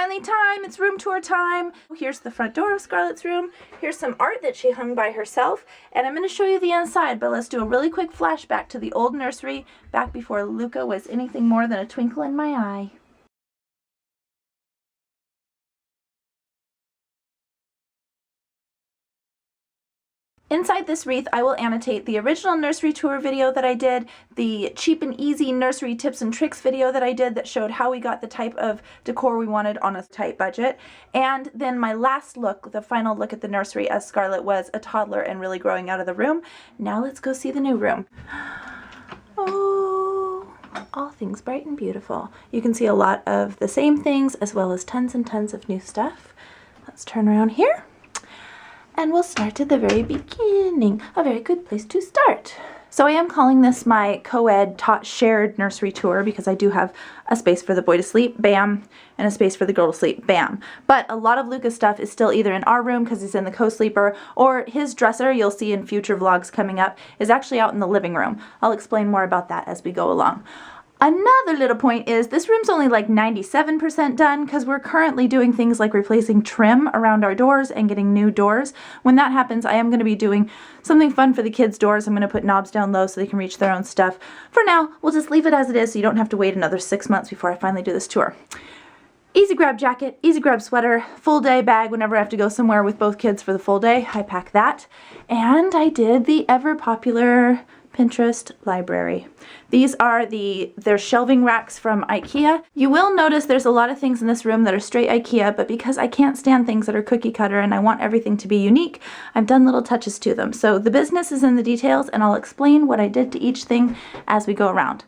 finally time. It's room tour time. Here's the front door of Scarlet's room. Here's some art that she hung by herself. And I'm going to show you the inside, but let's do a really quick flashback to the old nursery back before Luca was anything more than a twinkle in my eye. Inside this wreath, I will annotate the original nursery tour video that I did, the cheap and easy nursery tips and tricks video that I did that showed how we got the type of decor we wanted on a tight budget, and then my last look, the final look at the nursery as Scarlet was a toddler and really growing out of the room. Now let's go see the new room. Oh, all things bright and beautiful. You can see a lot of the same things as well as tons and tons of new stuff. Let's turn around here. And we'll start at the very beginning. A very good place to start. So I am calling this my co-ed shared nursery tour because I do have a space for the boy to sleep, bam, and a space for the girl to sleep, bam. But a lot of Luca's stuff is still either in our room because he's in the co-sleeper, or his dresser, you'll see in future vlogs coming up, is actually out in the living room. I'll explain more about that as we go along. Another little point is this room's only like 97% done because we're currently doing things like replacing trim around our doors and getting new doors. When that happens, I am going to be doing something fun for the kids' doors. I'm going to put knobs down low so they can reach their own stuff. For now, we'll just leave it as it is so you don't have to wait another 6 months before I finally do this tour. Easy grab jacket, easy grab sweater, full day bag whenever I have to go somewhere with both kids for the full day. I pack that. And I did the ever popular Pinterest library. These are their shelving racks from Ikea. You will notice there's a lot of things in this room that are straight Ikea, but because I can't stand things that are cookie cutter and I want everything to be unique, I've done little touches to them. So the business is in the details, and I'll explain what I did to each thing as we go around.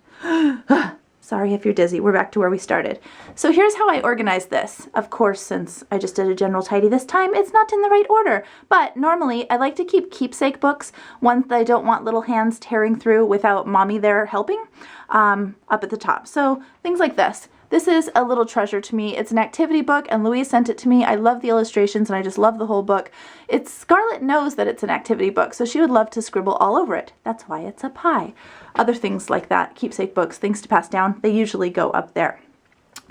Sorry if you're dizzy, we're back to where we started. So here's how I organized this. Of course, since I just did a general tidy this time, it's not in the right order. But normally, I like to keep keepsake books, ones that I don't want little hands tearing through without mommy there helping, up at the top. So things like this. This is a little treasure to me. It's an activity book, and Louise sent it to me. I love the illustrations, and I just love the whole book. Scarlet knows that it's an activity book, so she would love to scribble all over it. That's why it's a pie. Other things like that, keepsake books, things to pass down, they usually go up there.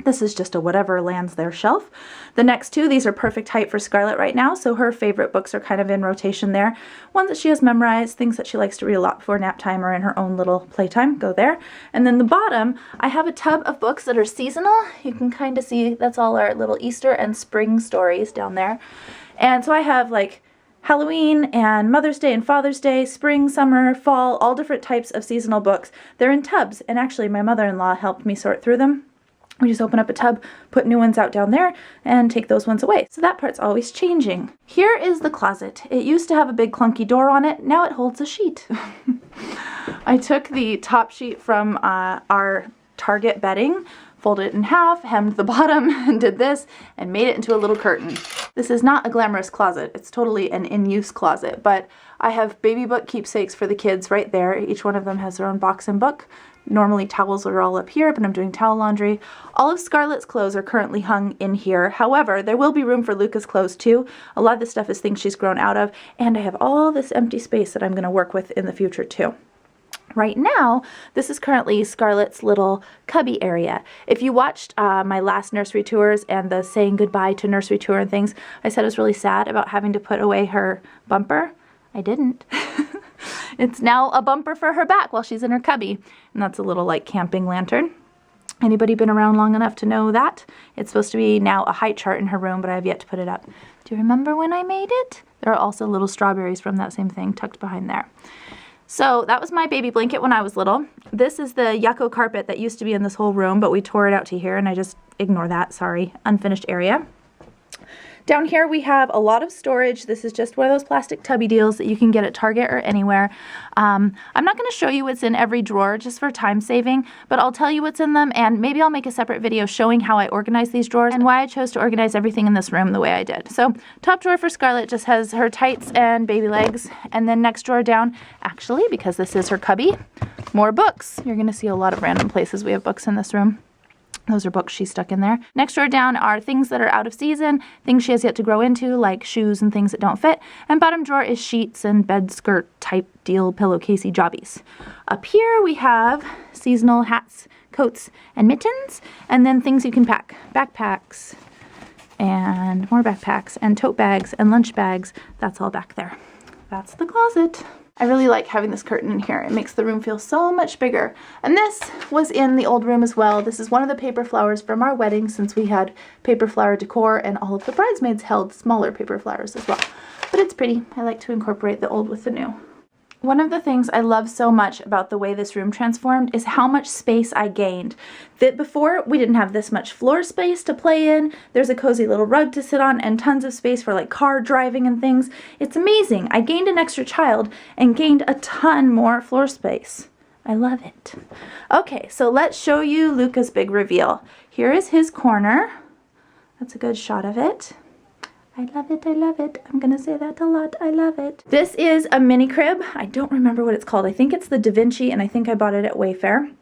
This is just a whatever lands their shelf. The next two, these are perfect height for Scarlet right now, so her favorite books are kind of in rotation there. Ones that she has memorized, things that she likes to read a lot before nap time or in her own little playtime, go there. And then the bottom, I have a tub of books that are seasonal. You can kind of see that's all our little Easter and spring stories down there. And so I have like Halloween and Mother's Day and Father's Day, spring, summer, fall, all different types of seasonal books. They're in tubs, and actually my mother-in-law helped me sort through them. We just open up a tub, put new ones out down there, and take those ones away. So that part's always changing. Here is the closet. It used to have a big clunky door on it. Now it holds a sheet. I took the top sheet from our Target bedding, folded it in half, hemmed the bottom, and did this, and made it into a little curtain. This is not a glamorous closet. It's totally an in-use closet, but I have baby book keepsakes for the kids right there. Each one of them has their own box and book. Normally towels are all up here, but I'm doing towel laundry. All of Scarlet's clothes are currently hung in here. However, there will be room for Luca's clothes too. A lot of this stuff is things she's grown out of, and I have all this empty space that I'm going to work with in the future too. Right now, this is currently Scarlet's little cubby area. If you watched my last nursery tours and the saying goodbye to nursery tour and things, I said I was really sad about having to put away her bumper. I didn't. It's now a bumper for her back while she's in her cubby. And that's a little like camping lantern. Anybody been around long enough to know that? It's supposed to be now a height chart in her room, but I have yet to put it up. Do you remember when I made it? There are also little strawberries from that same thing tucked behind there. So that was my baby blanket when I was little. This is the yucco carpet that used to be in this whole room, but we tore it out to here, and I just ignore that, sorry, unfinished area. Down here we have a lot of storage. This is just one of those plastic tubby deals that you can get at Target or anywhere. I'm not going to show you what's in every drawer just for time saving, but I'll tell you what's in them, and maybe I'll make a separate video showing how I organize these drawers and why I chose to organize everything in this room the way I did. So top drawer for Scarlet just has her tights and baby legs, and then next drawer down, actually, because this is her cubby, more books. You're going to see a lot of random places we have books in this room. Those are books she stuck in there. Next drawer down are things that are out of season, things she has yet to grow into, like shoes and things that don't fit. And bottom drawer is sheets and bed skirt type deal pillowcasey jobbies. Up here we have seasonal hats, coats, and mittens, and then things you can pack. Backpacks, and more backpacks and tote bags and lunch bags. That's all back there. That's the closet. I really like having this curtain in here. It makes the room feel so much bigger. And this was in the old room as well. This is one of the paper flowers from our wedding, since we had paper flower decor and all of the bridesmaids held smaller paper flowers as well. But it's pretty. I like to incorporate the old with the new. One of the things I love so much about the way this room transformed is how much space I gained. That before, we didn't have this much floor space to play in. There's a cozy little rug to sit on and tons of space for like car driving and things. It's amazing. I gained an extra child and gained a ton more floor space. I love it. Okay, so let's show you Luca's big reveal. Here is his corner. That's a good shot of it. I love it, I love it. I'm gonna say that a lot, I love it. This is a mini crib. I don't remember what it's called. I think it's the Da Vinci, and I think I bought it at Wayfair.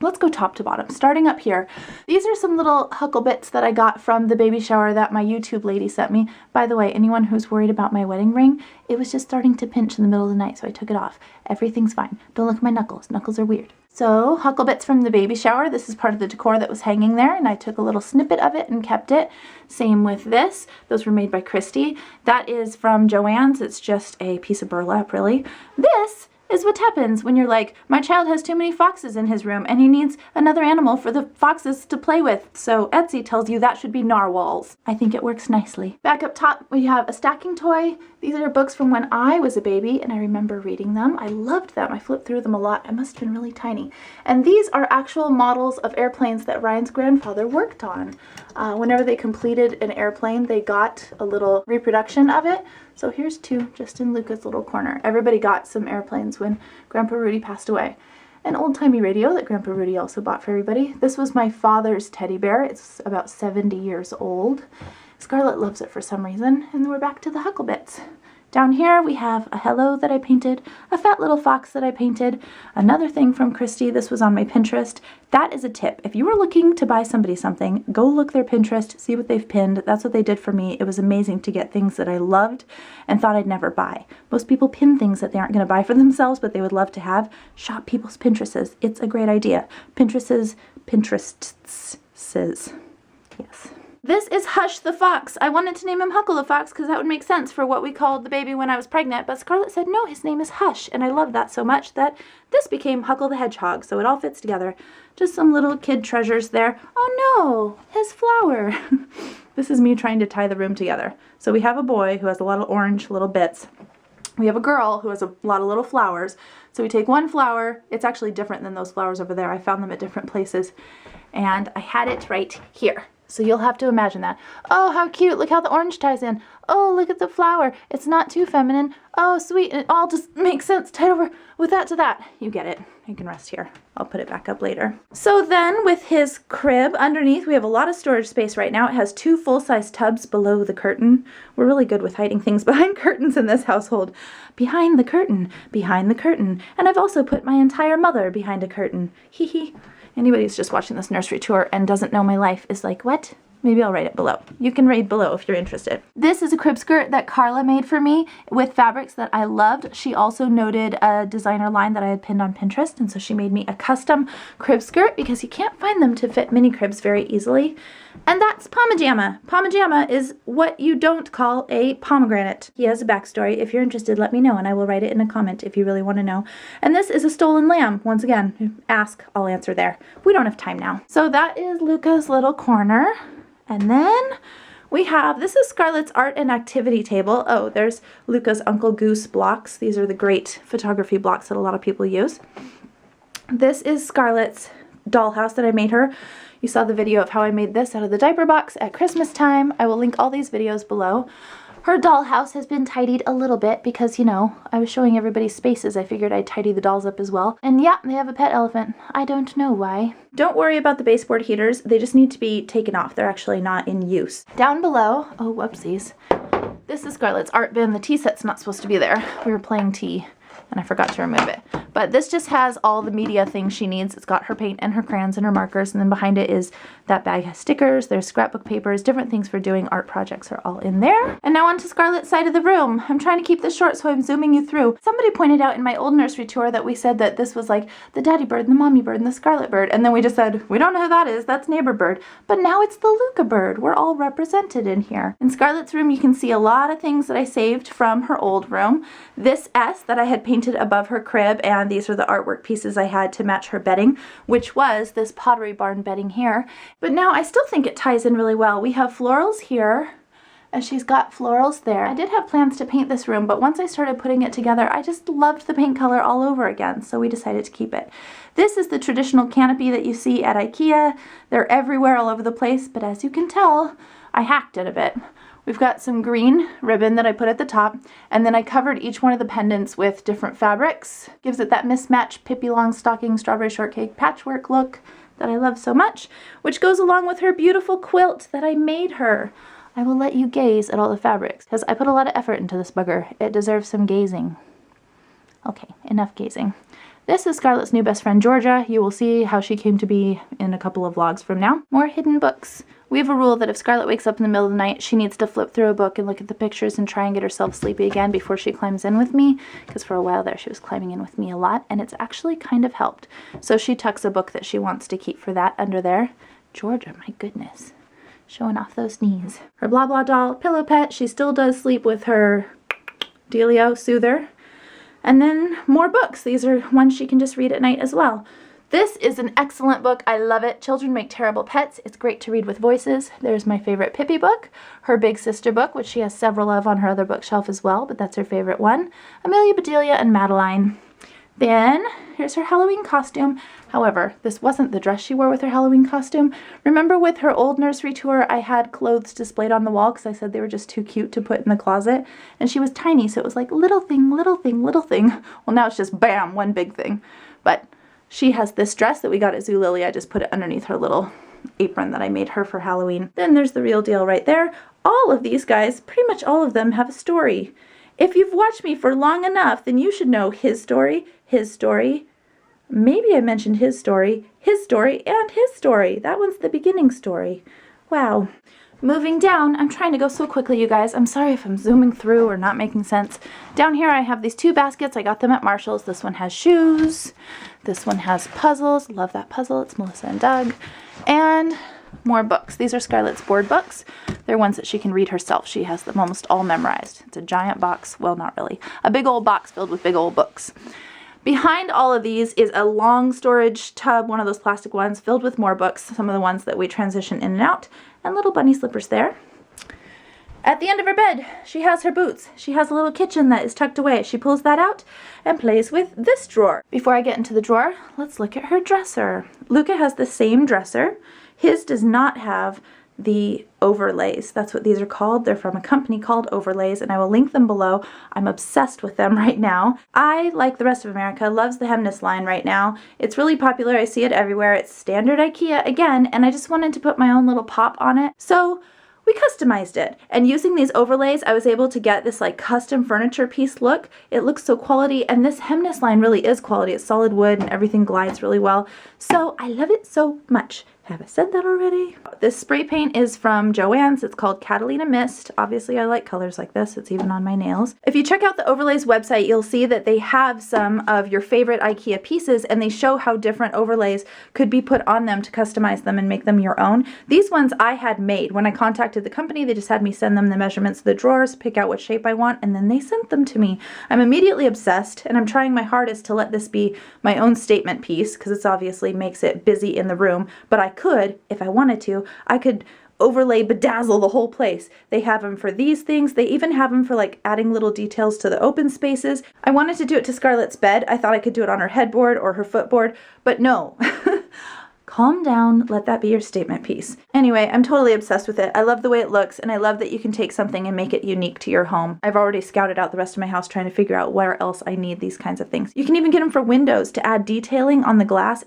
Let's go top to bottom, starting up here. These are some little huckle bits that I got from the baby shower that my YouTube lady sent me. By the way, anyone who's worried about my wedding ring, it was just starting to pinch in the middle of the night, so I took it off. Everything's fine. Don't look at my knuckles. Knuckles are weird. So, huckle bits from the baby shower. This is part of the decor that was hanging there, and I took a little snippet of it and kept it. Same with this. Those were made by Christy. That is from Joann's. It's just a piece of burlap, really. This is what happens when you're like, my child has too many foxes in his room and he needs another animal for the foxes to play with. So Etsy tells you that should be narwhals. I think it works nicely. Back up top, we have a stacking toy. These are books from when I was a baby and I remember reading them. I loved them. I flipped through them a lot. I must have been really tiny. And these are actual models of airplanes that Ryan's grandfather worked on. Whenever they completed an airplane, they got a little reproduction of it. So here's two just in Luca's little corner. Everybody got some airplanes when Grandpa Rudy passed away. An old-timey radio that Grandpa Rudy also bought for everybody. This was my father's teddy bear. It's about 70 years old. Scarlet loves it for some reason. And then we're back to the huckle bits. Down here we have a hello that I painted, a fat little fox that I painted, another thing from Christy. This was on my Pinterest. That is a tip. If you were looking to buy somebody something, go look their Pinterest, see what they've pinned. That's what they did for me. It was amazing to get things that I loved and thought I'd never buy. Most people pin things that they aren't going to buy for themselves, but they would love to have. Shop people's Pinterests. It's a great idea. Pinterests. Yes. This is Hush the Fox. I wanted to name him Huckle the Fox because that would make sense for what we called the baby when I was pregnant, but Scarlet said no, his name is Hush, and I love that so much that this became Huckle the Hedgehog, so it all fits together. Just some little kid treasures there. Oh no, his flower. This is me trying to tie the room together. So we have a boy who has a lot of orange little bits. We have a girl who has a lot of little flowers. So we take one flower. It's actually different than those flowers over there. I found them at different places, and I had it right here. So you'll have to imagine that. Oh, how cute. Look how the orange ties in. Oh, look at the flower. It's not too feminine. Oh, sweet. It all just makes sense. Tied over with that to that. You get it. You can rest here. I'll put it back up later. So then with his crib underneath, we have a lot of storage space right now. It has 2 full-size tubs below the curtain. We're really good with hiding things behind curtains in this household. Behind the curtain. Behind the curtain. And I've also put my entire mother behind a curtain. Hee hee. Anybody who's just watching this nursery tour and doesn't know my life is like, what? Maybe I'll write it below. You can read below if you're interested. This is a crib skirt that Carla made for me with fabrics that I loved. She also noted a designer line that I had pinned on Pinterest, and so she made me a custom crib skirt because you can't find them to fit mini cribs very easily. And that's Pomajama. Pomajama is what you don't call a pomegranate. He has a backstory. If you're interested, let me know, and I will write it in a comment if you really want to know. And this is a stolen lamb. Once again, ask, I'll answer there. We don't have time now. So that is Luca's little corner. And then we have, this is Scarlet's art and activity table. Oh, there's Luca's Uncle Goose blocks. These are the great photography blocks that a lot of people use. This is Scarlet's dollhouse that I made her. You saw the video of how I made this out of the diaper box at Christmas time. I will link all these videos below. Her dollhouse has been tidied a little bit because, you know, I was showing everybody spaces. I figured I'd tidy the dolls up as well. And yeah, they have a pet elephant. I don't know why. Don't worry about the baseboard heaters. They just need to be taken off. They're actually not in use. Down below, oh, whoopsies. This is Scarlet's art bin. The tea set's not supposed to be there. We were playing tea and I forgot to remove it. But this just has all the media things she needs. It's got her paint and her crayons and her markers, and then behind it is that bag has stickers, there's scrapbook papers, different things for doing art projects are all in there. And now on to Scarlet's side of the room. I'm trying to keep this short, so I'm zooming you through. Somebody pointed out in my old nursery tour that we said that this was like the daddy bird and the mommy bird and the Scarlet bird, and then we just said, we don't know who that is, that's neighbor bird. But now it's the Luca bird. We're all represented in here. In Scarlet's room, you can see a lot of things that I saved from her old room. This S that I had painted above her crib, and these are the artwork pieces I had to match her bedding, which was this Pottery Barn bedding here. But now I still think it ties in really well. We have florals here, and she's got florals there. I did have plans to paint this room, but once I started putting it together, I just loved the paint color all over again, so we decided to keep it. This is the traditional canopy that you see at Ikea. They're everywhere all over the place, but as you can tell, I hacked it a bit. We've got some green ribbon that I put at the top, and then I covered each one of the pendants with different fabrics. Gives it that mismatched Pippi Longstocking strawberry shortcake patchwork look that I love so much, which goes along with her beautiful quilt that I made her. I will let you gaze at all the fabrics, because I put a lot of effort into this bugger. It deserves some gazing. Okay, enough gazing. This is Scarlet's new best friend, Georgia. You will see how she came to be in a couple of vlogs from now. More hidden books. We have a rule that if Scarlet wakes up in the middle of the night, she needs to flip through a book and look at the pictures and try and get herself sleepy again before she climbs in with me, because for a while there she was climbing in with me a lot, and it's actually kind of helped. So she tucks a book that she wants to keep for that under there. Georgia, my goodness. Showing off those knees. Her blah blah doll pillow pet. She still does sleep with her Delio soother. And then more books. These are ones she can just read at night as well. This is an excellent book. I love it. Children Make Terrible Pets. It's great to read with voices. There's my favorite Pippi book, her big sister book, which she has several of on her other bookshelf as well, but that's her favorite one. Amelia, Bedelia, and Madeline. Then here's her Halloween costume. However, this wasn't the dress she wore with her Halloween costume. Remember with her old nursery tour, I had clothes displayed on the wall because I said they were just too cute to put in the closet. And she was tiny, so it was like little thing, little thing, little thing. Well, now it's just bam, one big thing. But she has this dress that we got at Zoo Lily. I just put it underneath her little apron that I made her for Halloween. Then there's the real deal right there. All of these guys, pretty much all of them, have a story. If you've watched me for long enough, then you should know his story, maybe I mentioned his story, and his story. That one's the beginning story. Wow. Moving down, I'm trying to go so quickly, you guys. I'm sorry if I'm zooming through or not making sense. Down here I have these two baskets. I got them at Marshall's. This one has shoes. This one has puzzles. Love that puzzle. It's Melissa and Doug. And more books. These are Scarlet's board books. They're ones that she can read herself. She has them almost all memorized. It's a giant box. Well, not really. A big old box filled with big old books. Behind all of these is a long storage tub, one of those plastic ones, filled with more books, some of the ones that we transition in and out, and little bunny slippers there. At the end of her bed, she has her boots. She has a little kitchen that is tucked away. She pulls that out and plays with this drawer. Before I get into the drawer, let's look at her dresser. Luca has the same dresser. His does not have the overlays. That's what these are called. They're from a company called Overlays, and I will link them below. I'm obsessed with them right now. I, like the rest of America, loves the hemness line right now. It's really popular. I see it everywhere. It's standard Ikea again, and I just wanted to put my own little pop on it. So we customized it, and using these overlays I was able to get this like custom furniture piece look. It looks so quality, and this hemness line really is quality. It's solid wood and everything glides really well, so I love it so much. Have I said that already? This spray paint is from Joann's. It's called Catalina Mist. Obviously I like colors like this. It's even on my nails. If you check out the Overlays website, you'll see that they have some of your favorite Ikea pieces, and they show how different overlays could be put on them to customize them and make them your own. These ones I had made. When I contacted the company, they just had me send them the measurements of the drawers, pick out what shape I want, and then they sent them to me. I'm immediately obsessed, and I'm trying my hardest to let this be my own statement piece, because it obviously makes it busy in the room, but I could, if I wanted to, I could overlay bedazzle the whole place. They have them for these things. They even have them for like adding little details to the open spaces. I wanted to do it to Scarlet's bed. I thought I could do it on her headboard or her footboard, but no. Calm down, let that be your statement piece. Anyway, I'm totally obsessed with it. I love the way it looks, and I love that you can take something and make it unique to your home. I've already scouted out the rest of my house trying to figure out where else I need these kinds of things. You can even get them for windows to add detailing on the glass.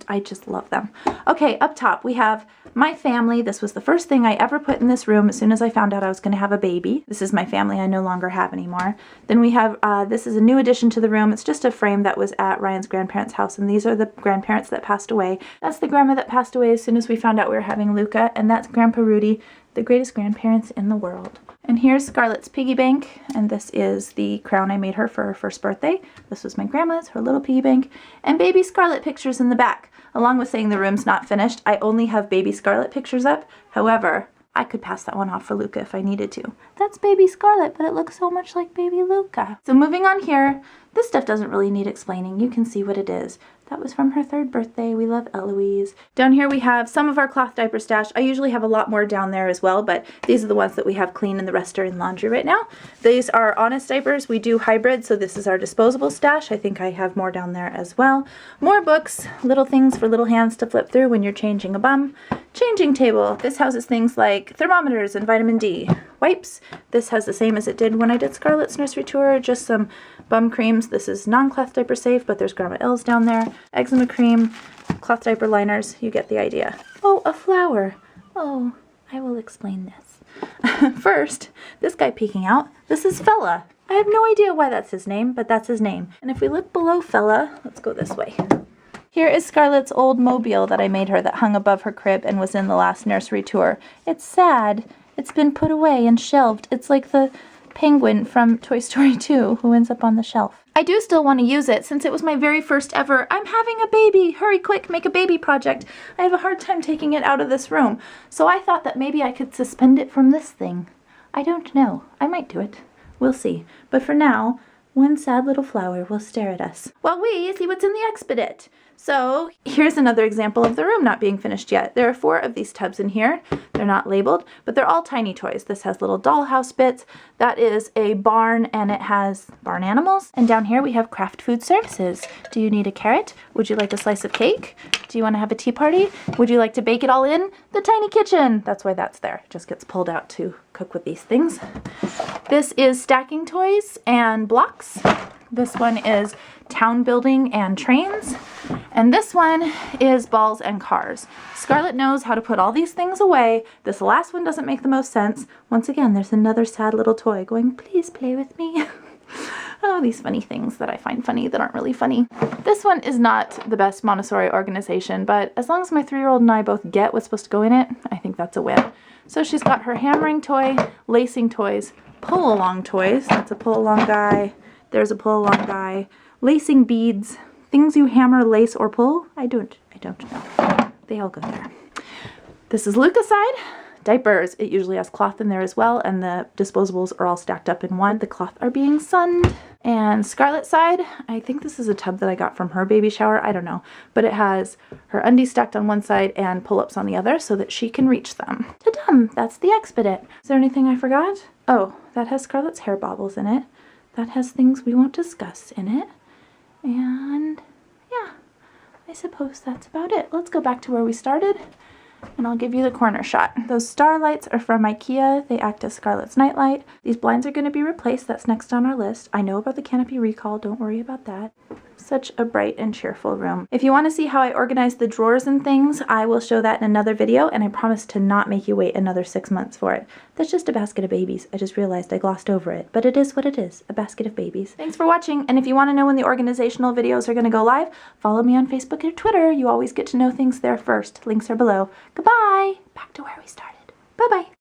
I just love them. Okay, up top we have my family. This was the first thing I ever put in this room as soon as I found out I was going to have a baby. This is my family I no longer have anymore. Then we have, this is a new addition to the room. It's just a frame that was at Ryan's grandparents' house, and these are the grandparents that passed away. That's the grandma that passed away as soon as we found out we were having Luca, and that's Grandpa Rudy, the greatest grandparents in the world. And here's Scarlet's piggy bank, and this is the crown I made her for her first birthday. This was my grandma's, her little piggy bank, and baby Scarlet pictures in the back. Along with saying the room's not finished, I only have baby Scarlet pictures up. However, I could pass that one off for Luca if I needed to. That's baby Scarlet, but it looks so much like baby Luca. So moving on here, this stuff doesn't really need explaining. You can see what it is. That was from her 3rd birthday. We love Eloise. Down here we have some of our cloth diaper stash. I usually have a lot more down there as well, but these are the ones that we have clean and the rest are in laundry right now. These are honest diapers. We do hybrid, so this is our disposable stash. I think I have more down there as well. More books, little things for little hands to flip through when you're changing a bum. Changing table. This houses things like thermometers and vitamin D. Wipes. This has the same as it did when I did Scarlet's nursery tour, just some bum creams. This is non-cloth diaper safe, but there's Grandma L's down there. Eczema cream, cloth diaper liners, you get the idea. Oh, a flower. Oh, I will explain this. First, this guy peeking out, this is Fella. I have no idea why that's his name, but that's his name. And if we look below Fella, let's go this way. Here is Scarlet's old mobile that I made her that hung above her crib and was in the last nursery tour. It's sad. It's been put away and shelved. It's like the penguin from Toy Story 2 who ends up on the shelf. I do still want to use it since it was my very first ever, I'm having a baby, hurry quick, make a baby project. I have a hard time taking it out of this room. So I thought that maybe I could suspend it from this thing. I don't know. I might do it. We'll see. But for now, one sad little flower will stare at us while we see what's in the Expedit. So here's another example of the room not being finished yet. There are 4 of these tubs in here. They're not labeled, but they're all tiny toys. This has little dollhouse bits. That is a barn, and it has barn animals. And down here we have craft food services. Do you need a carrot? Would you like a slice of cake? Do you want to have a tea party? Would you like to bake it all in the tiny kitchen? That's why that's there. It just gets pulled out to cook with these things. This is stacking toys and blocks. This one is town building and trains. And this one is balls and cars. Scarlet knows how to put all these things away. This last one doesn't make the most sense. Once again, there's another sad little toy going, please play with me. Oh, these funny things that I find funny that aren't really funny. This one is not the best Montessori organization, but as long as my 3-year-old and I both get what's supposed to go in it, I think that's a win. So she's got her hammering toy, lacing toys, pull-along toys. That's a pull-along guy. There's a pull-along guy. Lacing beads. Things you hammer, lace, or pull? I don't know. They all go there. This is Luca's side. Diapers. It usually has cloth in there as well, and the disposables are all stacked up in one. The cloth are being sunned. And Scarlet's side, I think this is a tub that I got from her baby shower. I don't know. But it has her undies stacked on one side and pull-ups on the other so that she can reach them. Ta-dum! That's the Expedit. Is there anything I forgot? Oh, that has Scarlet's hair baubles in it. That has things we won't discuss in it. And yeah, I suppose that's about it. Let's go back to where we started, and I'll give you the corner shot. Those star lights are from Ikea. They act as Scarlet's nightlight. These blinds are going to be replaced. That's next on our list. I know about the canopy recall. Don't worry about that. Such a bright and cheerful room. If you want to see how I organize the drawers and things, I will show that in another video, and I promise to not make you wait another 6 months for it. That's just a basket of babies. I just realized I glossed over it, but it is what it is, a basket of babies. Thanks for watching, and if you want to know when the organizational videos are going to go live, follow me on Facebook or Twitter. You always get to know things there first. Links are below. Goodbye! Back to where we started. Bye-bye.